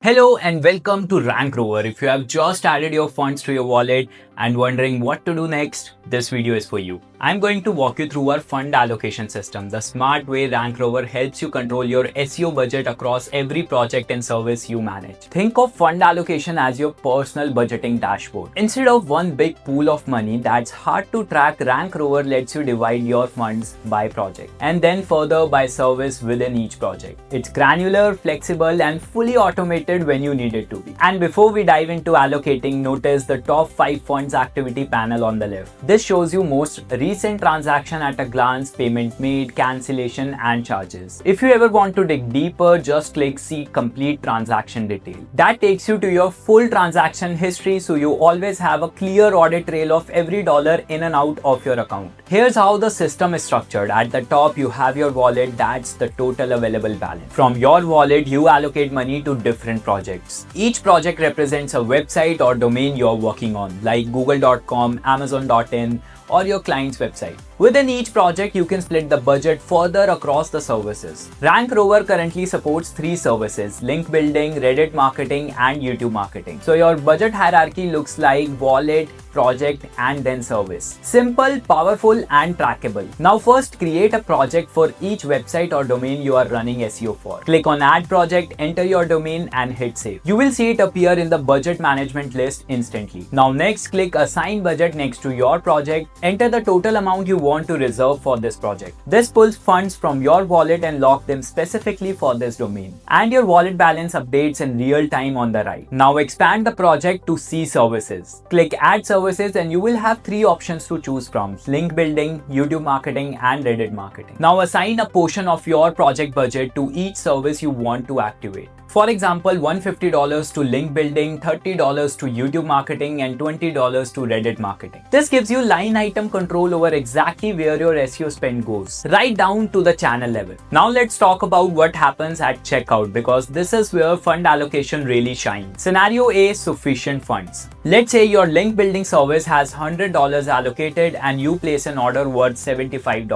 Hello and welcome to RankRover. If you have just added your funds to your wallet and wondering what to do next, this video is for you. I'm going to walk you through our fund allocation system, the smart way RankRover helps you control your SEO budget across every project and service you manage. Think of fund allocation as your personal budgeting dashboard. Instead of one big pool of money that's hard to track, RankRover lets you divide your funds by project and then further by service within each project. It's granular, flexible, and fully automated when you need it to be. And before we dive into allocating, notice the top 5 funds activity panel on the left. This shows you most recent transaction at a glance, payment made, cancellation, and charges. If you ever want to dig deeper, just click see complete transaction detail. That takes you to your full transaction history, so you always have a clear audit trail of every dollar in and out of your account. Here's how the system is structured. At the top, you have your wallet, that's the total available balance. From your wallet, you allocate money to different projects. Each project represents a website or domain you're working on, like google.com, amazon.in, or your client's website. Within each project, you can split the budget further across the services. RankRover currently supports 3 services: link building, Reddit marketing, and YouTube marketing. So your budget hierarchy looks like wallet, project, and then service. Simple, powerful, and trackable. Now first, create a project for each website or domain you are running SEO for. Click on Add Project, enter your domain, and hit Save. You will see it appear in the budget management list instantly. Now next, click Assign Budget next to your project. Enter the total amount you want to reserve for this project. This pulls funds from your wallet and lock them specifically for this domain. And your wallet balance updates in real time on the right. Now expand the project to see services. Click Add Services and you will have 3 options to choose from: link building, YouTube marketing, and Reddit marketing. Now assign a portion of your project budget to each service you want to activate. For example, $150 to link building, $30 to YouTube marketing, and $20 to Reddit marketing. This gives you line item control over exactly where your SEO spend goes, right down to the channel level. Now let's talk about what happens at checkout, because this is where fund allocation really shines. Scenario A: sufficient funds. Let's say your link building service has $100 allocated and you place an order worth $75.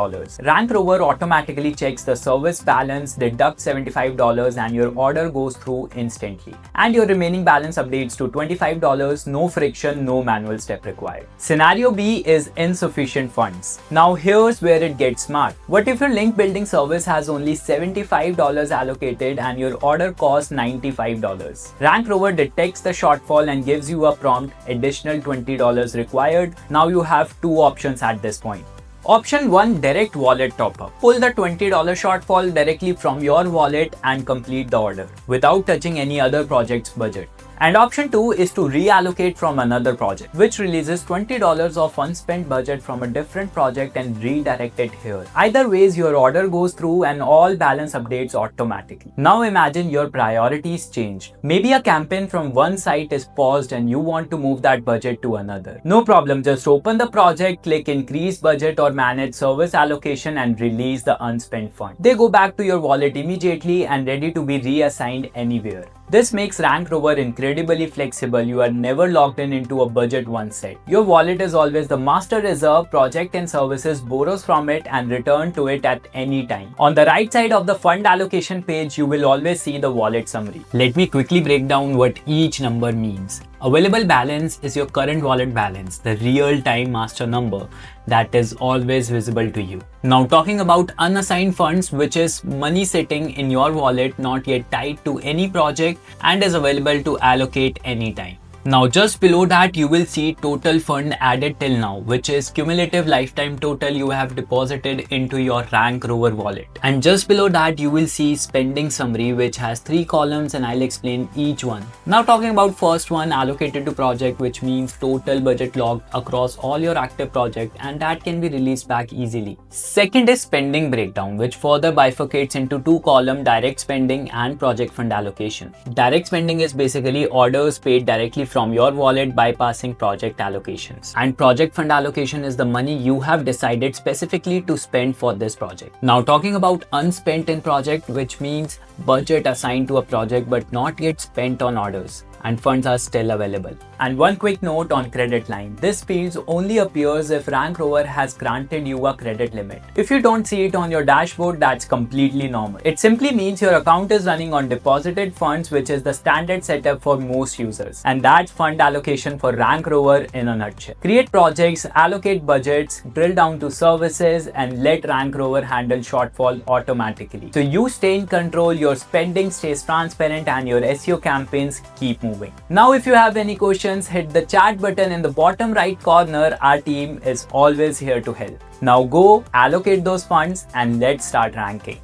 RankRover automatically checks the service balance, deducts $75, and your order goes through instantly. And your remaining balance updates to $25, no friction, no manual step required. Scenario B is insufficient funds. Now here's where it gets smart. What if your link building service has only $75 allocated and your order costs $95? RankRover detects the shortfall and gives you a prompt: additional $20 required. Now you have 2 options at this point. Option 1: direct wallet top-up. Pull the $20 shortfall directly from your wallet and complete the order without touching any other project's budget. And option 2 is to reallocate from another project, which releases $20 of unspent budget from a different project and redirect it here. Either ways, your order goes through and all balance updates automatically. Now imagine your priorities changed. Maybe a campaign from one site is paused and you want to move that budget to another. No problem, just open the project, click increase budget or manage service allocation, and release the unspent fund. They go back to your wallet immediately and ready to be reassigned anywhere. This makes RankRover incredibly flexible. You are never locked into a budget one set. Your wallet is always the master reserve. Project and services borrows from it and return to it at any time. On the right side of the fund allocation page, you will always see the wallet summary. Let me quickly break down what each number means. Available balance is your current wallet balance, the real-time master number that is always visible to you. Now talking about unassigned funds, which is money sitting in your wallet not yet tied to any project and is available to allocate anytime. Now just below that, you will see total fund added till now, which is cumulative lifetime total you have deposited into your RankRover wallet. And just below that, you will see spending summary, which has 3 columns, and I'll explain each one. Now talking about first one, allocated to project, which means total budget logged across all your active project, and that can be released back easily. Second is spending breakdown, which further bifurcates into 2 columns: direct spending and project fund allocation. Direct spending is basically orders paid directly from your wallet bypassing project allocations. And project fund allocation is the money you have decided specifically to spend for this project. Now talking about unspent in project, which means budget assigned to a project but not yet spent on orders. and funds are still available. And one quick note on credit line. This field only appears if RankRover has granted you a credit limit. If you don't see it on your dashboard, that's completely normal. It simply means your account is running on deposited funds, which is the standard setup for most users. And that's fund allocation for RankRover in a nutshell. Create projects, allocate budgets, drill down to services, and let RankRover handle shortfall automatically. So you stay in control, your spending stays transparent, and your SEO campaigns keep moving. Now, if you have any questions, hit the chat button in the bottom right corner. Our team is always here to help. Now go allocate those funds and let's start ranking.